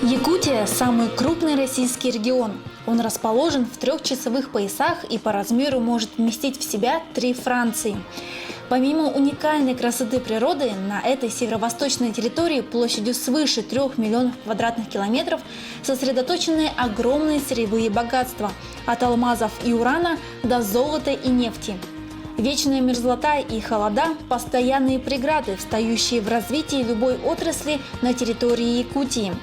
Якутия – самый крупный российский регион. Он расположен в 3-часовых поясах и по размеру может вместить в себя 3 Франции. Помимо уникальной красоты природы, на этой северо-восточной территории площадью свыше 3 миллионов квадратных километров сосредоточены огромные сырьевые богатства – от алмазов и урана до золота и нефти. Вечная мерзлота и холода – постоянные преграды, встающие в развитии любой отрасли на территории Якутии.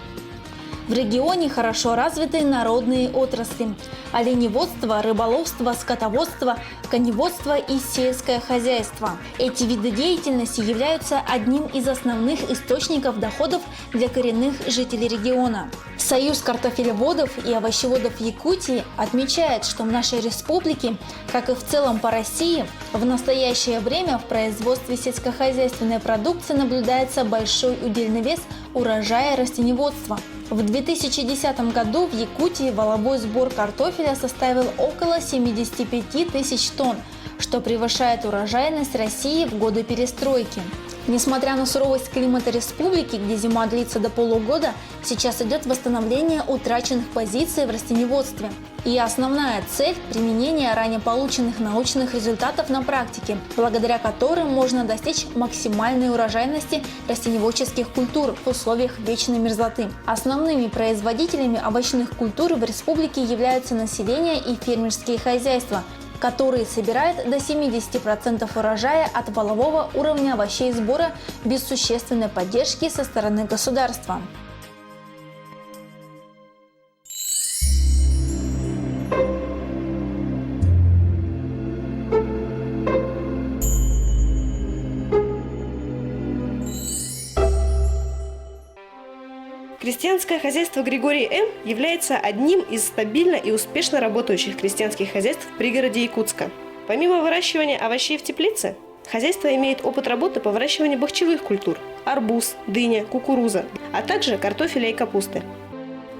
В регионе хорошо развиты народные отрасли – оленеводство, рыболовство, скотоводство, коневодство и сельское хозяйство. Эти виды деятельности являются одним из основных источников доходов для коренных жителей региона. Союз картофелеводов и овощеводов Якутии отмечает, что в нашей республике, как и в целом по России, в настоящее время в производстве сельскохозяйственной продукции наблюдается большой удельный вес урожая растениеводства. В 2010 году в Якутии валовой сбор картофеля составил около 75 тысяч тонн, что превышает урожайность России в годы перестройки. Несмотря на суровость климата республики, где зима длится до полугода, сейчас идет восстановление утраченных позиций в растениеводстве. И основная цель – применение ранее полученных научных результатов на практике, благодаря которым можно достичь максимальной урожайности растениеводческих культур в условиях вечной мерзлоты. Основными производителями овощных культур в республике являются население и фермерские хозяйства, которые собирают до 70% урожая от валового уровня овощей сбора без существенной поддержки со стороны государства. Крестьянское хозяйство Григорий М. является одним из стабильно и успешно работающих крестьянских хозяйств в пригороде Якутска. Помимо выращивания овощей в теплице, хозяйство имеет опыт работы по выращиванию бахчевых культур – арбуз, дыня, кукуруза, а также картофеля и капусты.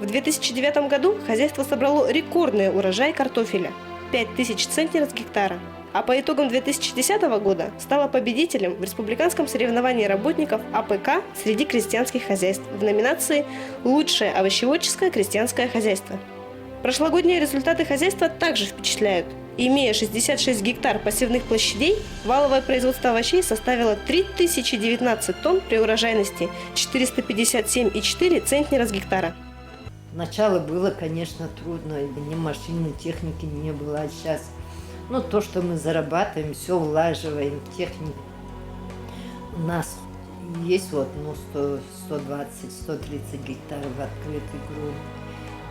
В 2009 году хозяйство собрало рекордный урожай картофеля – 5000 центнеров с гектара. А по итогам 2010 года стала победителем в республиканском соревновании работников АПК среди крестьянских хозяйств в номинации «Лучшее овощеводческое крестьянское хозяйство». Прошлогодние результаты хозяйства также впечатляют. Имея 66 гектар посевных площадей, валовое производство овощей составило 3019 тонн при урожайности 457,4 центнера с гектара. Начало было, конечно, трудно, ни машины, техники не было, а сейчас... Ну, то, что мы зарабатываем, все улаживаем, технику. У нас есть 120-130 гектаров открытый грунт.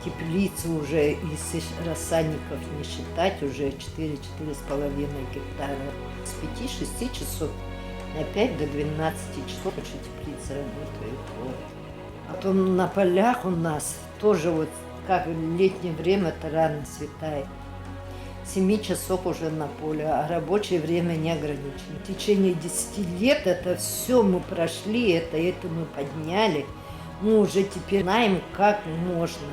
Теплицы уже, если рассадников не считать, уже 4-4,5 гектара. С 5-6 часов на 5 до 12 часов уже теплицы работают. Вот. А потом на полях у нас тоже вот как в летнее время-то рано светает. 7 часов уже на поле, а рабочее время не ограничено. В течение 10 лет это все мы прошли, это мы подняли. Мы уже теперь знаем, как можно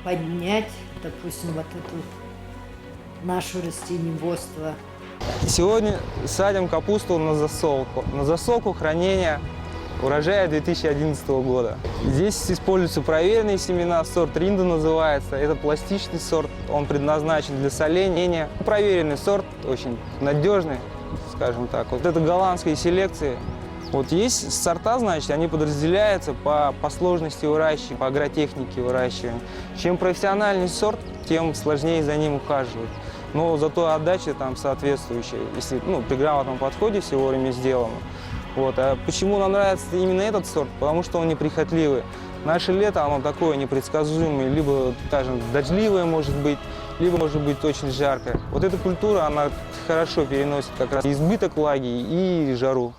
поднять, допустим, вот это наше растениеводство. Сегодня садим капусту на засолку хранения урожая 2011 года. Здесь используются проверенные семена, сорт Ринда называется. Это пластичный сорт, он предназначен для соления. Проверенный сорт, очень надежный, скажем так. Вот это голландские селекции. Вот есть сорта, значит, они подразделяются по сложности выращивания, по агротехнике выращивания. Чем профессиональный сорт, тем сложнее за ним ухаживать. Но зато отдача там соответствующая, если при грамотном подходе все вовремя сделано. Вот. А почему нам нравится именно этот сорт? Потому что он неприхотливый. Наше лето, оно такое непредсказуемое, либо, скажем, дождливое может быть, либо может быть очень жаркое. Вот эта культура, она хорошо переносит как раз избыток влаги и жару.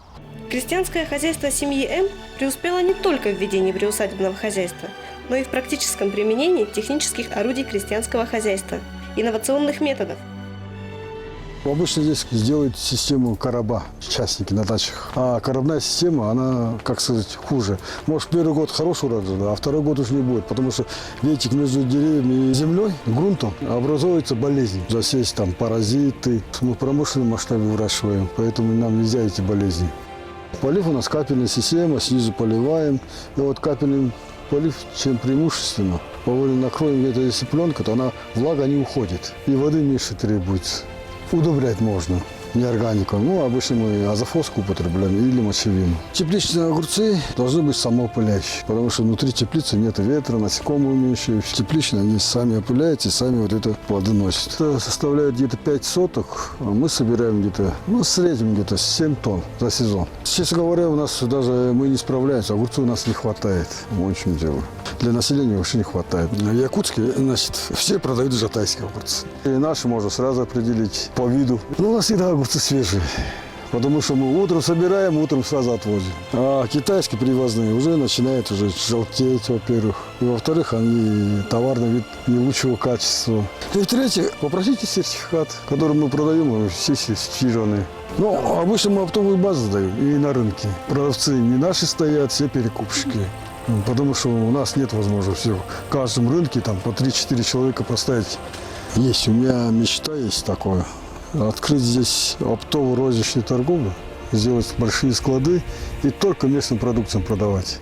Крестьянское хозяйство семьи М преуспело не только в ведении приусадебного хозяйства, но и в практическом применении технических орудий крестьянского хозяйства, инновационных методов. Обычно здесь делают систему короба, частники на дачах. А коробная система, она, как сказать, хуже. Может, первый год хороший урожай, а второй год уже не будет. Потому что, видите, между деревьями и землей, грунтом, образуются болезни. Засесть там паразиты. Мы в промышленном масштабе выращиваем, поэтому нам нельзя эти болезни. Полив у нас капельная система, снизу поливаем. И вот капельным полив чем преимущественно. Поволе накроем где-то, если пленка, то она, влага не уходит. И воды меньше требуется. Удобрять можно. Не органику. Ну, обычно мы азофоску употребляем или мочевину. Тепличные огурцы должны быть самоопыляющие, потому что внутри теплицы нет ветра, насекомые меньше. Тепличные, они сами опыляются, сами вот это плоды носят. Это составляет где-то 5 соток. Мы собираем где-то, ну, в среднем где-то 7 тонн за сезон. Честно говоря, у нас даже мы не справляемся, огурцов у нас не хватает. Очень дело. Для населения вообще не хватает. В Якутске, значит, все продают жатайские огурцы. И наши можно сразу определить по виду. Но у нас всегда огурцы свежие. Потому что мы утром собираем, утром сразу отвозим. А китайские привозные уже начинают уже желтеть, во-первых. И во-вторых, они товарный вид не лучшего качества. И в-третьих, попросите сертификат, который мы продаем, все сертифицированные. Ну, обычно мы оптовую базу сдаем и на рынке. Продавцы не наши стоят, все перекупщики. Потому что у нас нет возможности в каждом рынке там по 3-4 человека поставить. Есть, у меня мечта есть такое. Открыть здесь оптовую розничную торговлю, сделать большие склады и только местным продукциям продавать.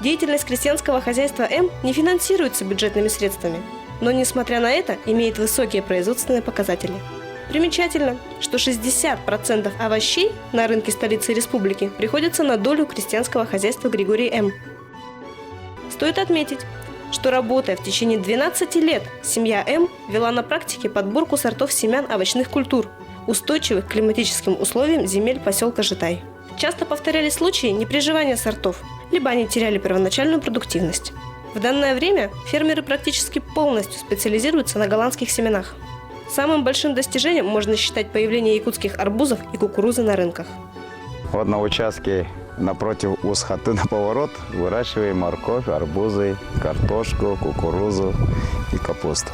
Деятельность крестьянского хозяйства М не финансируется бюджетными средствами, но, несмотря на это, имеет высокие производственные показатели. Примечательно, что 60% овощей на рынке столицы республики приходится на долю крестьянского хозяйства Григорий М. Стоит отметить, что, работая в течение 12 лет, семья М вела на практике подборку сортов семян овощных культур, устойчивых к климатическим условиям земель поселка Житай. Часто повторялись случаи неприживания сортов, либо они теряли первоначальную продуктивность. В данное время фермеры практически полностью специализируются на голландских семенах. Самым большим достижением можно считать появление якутских арбузов и кукурузы на рынках. Вот на участке напротив Ус-Хаты на поворот выращиваем морковь, арбузы, картошку, кукурузу и капусту.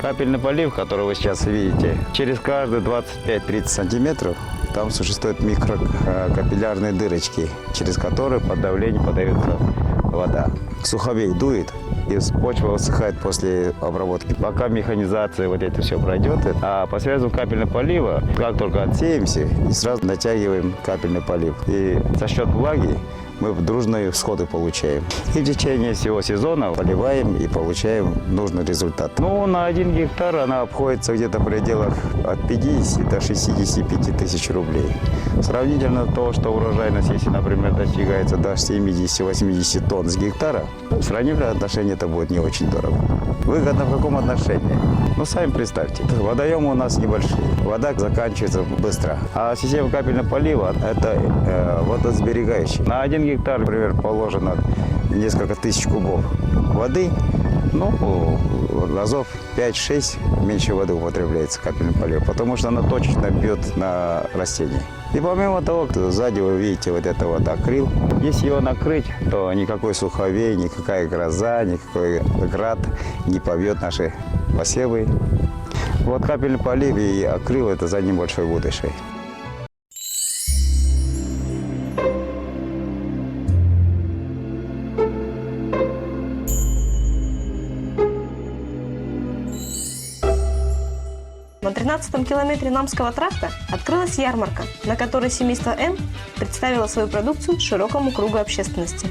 Капельный полив, который вы сейчас видите, через каждые 25-30 сантиметров там существуют микрокапиллярные дырочки, через которые под давлением подается вода. Суховей дует, и почва высыхает после обработки. Пока механизация вот это все пройдет, а посредством капельного полива, как только отсеемся, и сразу натягиваем капельный полив. И за счет влаги мы дружные всходы получаем. И в течение всего сезона поливаем и получаем нужный результат. Ну, на 1 гектар она обходится где-то в пределах от 50 до 65 тысяч рублей. Сравнительно то, что урожайность, если, например, достигается до 70-80 тонн с гектара, в сравнительном отношении это будет не очень дорого. Выгодно в каком отношении? Ну, сами представьте, водоемы у нас небольшие, вода заканчивается быстро. А система капельного полива – это водосберегающая. На 1 гектар, например, положено несколько тысяч кубов воды, ну, разов 5-6 меньше воды употребляется капельным поливом, потому что она точечно бьет на растения. И помимо того, сзади вы видите вот это вот акрил. Если его накрыть, то никакой суховей, никакая гроза, никакой град не побьет наши посевы. Вот капельный полив и акрил – это за ним большой будущее. На 13-м километре Намского тракта открылась ярмарка, на которой семейство М представило свою продукцию широкому кругу общественности.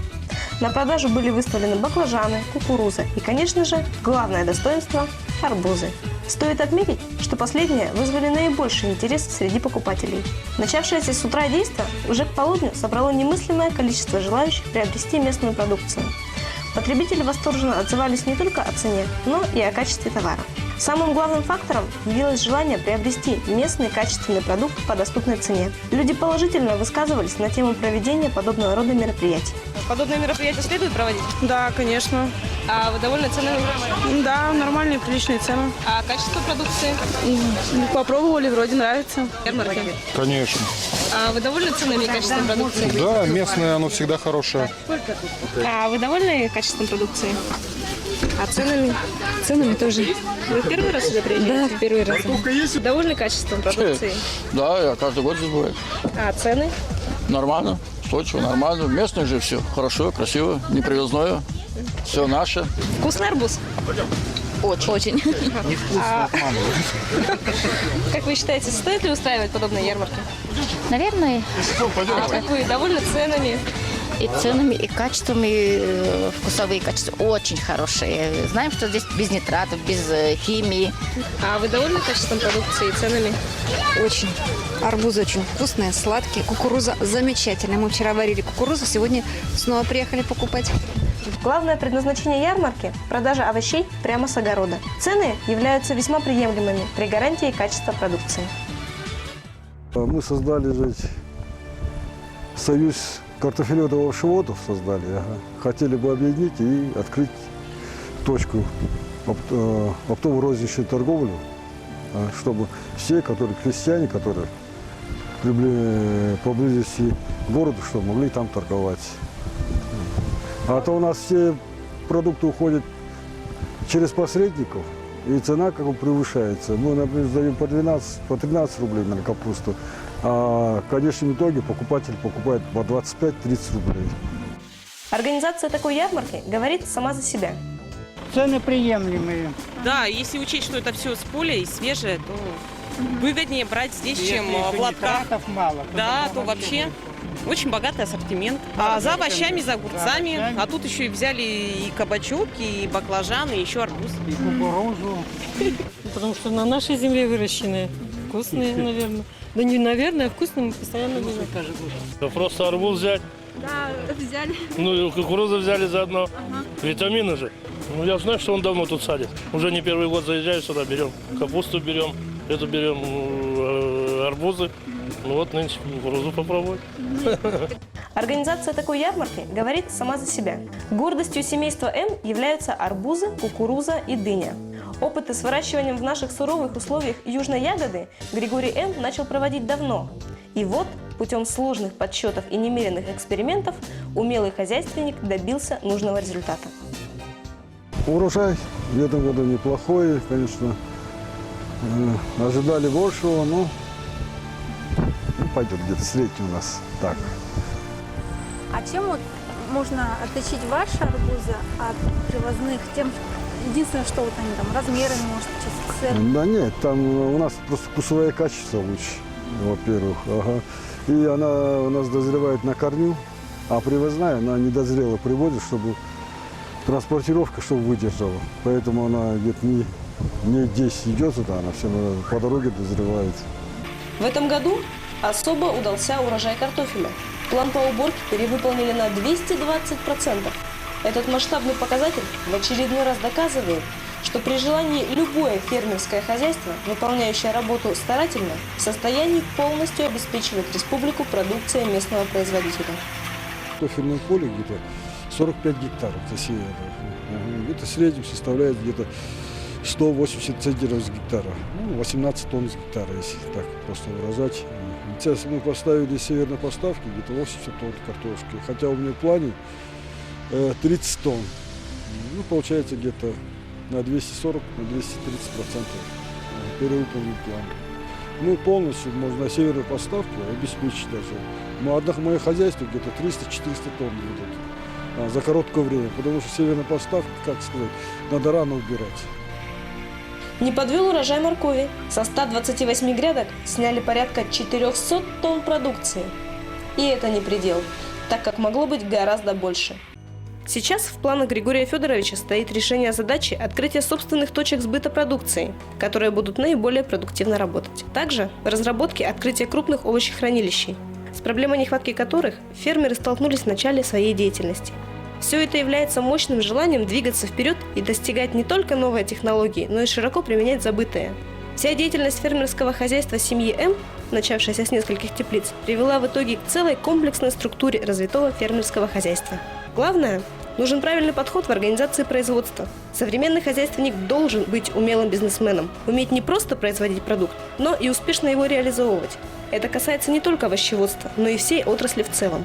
На продажу были выставлены баклажаны, кукуруза и, конечно же, главное достоинство – арбузы. Стоит отметить, что последние вызвали наибольший интерес среди покупателей. Начавшееся с утра действо уже к полудню собрало немыслимое количество желающих приобрести местную продукцию. Потребители восторженно отзывались не только о цене, но и о качестве товара. Самым главным фактором явилось желание приобрести местный качественный продукт по доступной цене. Люди положительно высказывались на тему проведения подобного рода мероприятий. Подобные мероприятия следует проводить? Да, конечно. А вы довольны ценами? Да, нормальные, приличные цены. А качество продукции? Попробовали, вроде нравится. Ярмарки? Конечно. А вы довольны ценами и качеством продукции? Да, местное, оно всегда хорошее. А вы довольны качеством продукции? А ценами? Ценами тоже. Вы в первый раз сюда приезжаете? Да, в первый раз. Довольны качеством продукции? Да, я каждый год здесь бываю. А цены? Нормально, устойчиво, нормально. Местное же все хорошо, красиво, не привозное. Все наше. Вкусный арбуз? Очень. Как вы считаете, стоит ли устраивать подобные ярмарки? Наверное, А как вы довольны ценами? И ценами, и качеством, и вкусовые качества очень хорошие. Знаем, что здесь без нитратов, без химии. А вы довольны качеством продукции и ценами? Очень. Арбузы очень вкусные, сладкие. Кукуруза замечательная. Мы вчера варили кукурузу, сегодня снова приехали покупать. Главное предназначение ярмарки – продажа овощей прямо с огорода. Цены являются весьма приемлемыми при гарантии качества продукции. Мы создали же союз картофелевых овощеводов, создали. Хотели бы объединить и открыть точку оптово-розничной торговли, чтобы все, крестьяне, которые поблизости к городу, чтобы могли там торговать. А то у нас все продукты уходят через посредников, и цена как бы превышается. Мы, например, сдаем по 13 рублей на капусту, а в конечном итоге покупатель покупает по 25-30 рублей. Организация такой ярмарки говорит сама за себя. Цены приемлемые. Да, если учесть, что это все с поля и свежее, то выгоднее брать здесь, чем в лотках. Мало, Да, то вообще очень богатый ассортимент. А за овощами, за огурцами. А тут еще и взяли и кабачок, и баклажаны, и еще арбуз. И кукурузу. Потому что на нашей земле выращенные. Вкусные, наверное. Да не наверное, вкусные мы постоянно берем. Да просто арбуз взять. Да, взяли. Ну и кукурузу взяли заодно. Витамины же. Ну я знаю, что он давно тут садит. Уже не первый год заезжаю сюда, берем капусту, берем, арбузы. Ну вот нынче кукурузу попробовать. Организация такой ярмарки говорит сама за себя. Гордостью семейства М являются арбузы, кукуруза и дыня. Опыты с выращиванием в наших суровых условиях южной ягоды Григорий М начал проводить давно. И вот, путем сложных подсчетов и немеренных экспериментов, умелый хозяйственник добился нужного результата. Урожай в этом году неплохой, конечно. Ожидали большего, но пойдет где-то средний у нас так. А чем вот можно отличить ваши арбузы от привозных? Тем, единственное, что вот они там размерами, может, чуть Да нет, там у нас просто вкусовое качество лучше, во-первых. Ага. И она у нас дозревает на корню, а привозная она недозрело приводит, чтобы транспортировка, чтобы выдержала. Поэтому она где-то не здесь идет сюда, она все по дороге дозревает. В этом году особо удался урожай картофеля. План по уборке перевыполнили на 220%. Этот масштабный показатель в очередной раз доказывает, что при желании любое фермерское хозяйство, выполняющее работу старательно, в состоянии полностью обеспечивать республику продукцией местного производителя. Картофельное поле где-то 45 гектаров засеяно. Где-то в среднем составляет где-то 180 центнеров с гектара. 18 тонн с гектара, если так просто выражать. Сейчас мы поставили северной поставки где-то 80 тонн картошки, хотя у меня в плане 30 тонн. Получается где-то на 240-230% перевыполнен план. Мы полностью можно северную поставку обеспечить даже. Одно мое хозяйство где-то 300-400 тонн идут за короткое время, потому что северная поставка, как сказать, надо рано убирать. Не подвел урожай моркови. Со 128 грядок сняли порядка 400 тонн продукции. И это не предел, так как могло быть гораздо больше. Сейчас в планах Григория Федоровича стоит решение задачи открытия собственных точек сбыта продукции, которые будут наиболее продуктивно работать. Также в разработке открытия крупных овощехранилищей, с проблемой нехватки которых фермеры столкнулись в начале своей деятельности. Все это является мощным желанием двигаться вперед и достигать не только новые технологии, но и широко применять забытые. Вся деятельность фермерского хозяйства семьи М, начавшаяся с нескольких теплиц, привела в итоге к целой комплексной структуре развитого фермерского хозяйства. Главное, нужен правильный подход в организации производства. Современный хозяйственник должен быть умелым бизнесменом, уметь не просто производить продукт, но и успешно его реализовывать. Это касается не только овощеводства, но и всей отрасли в целом.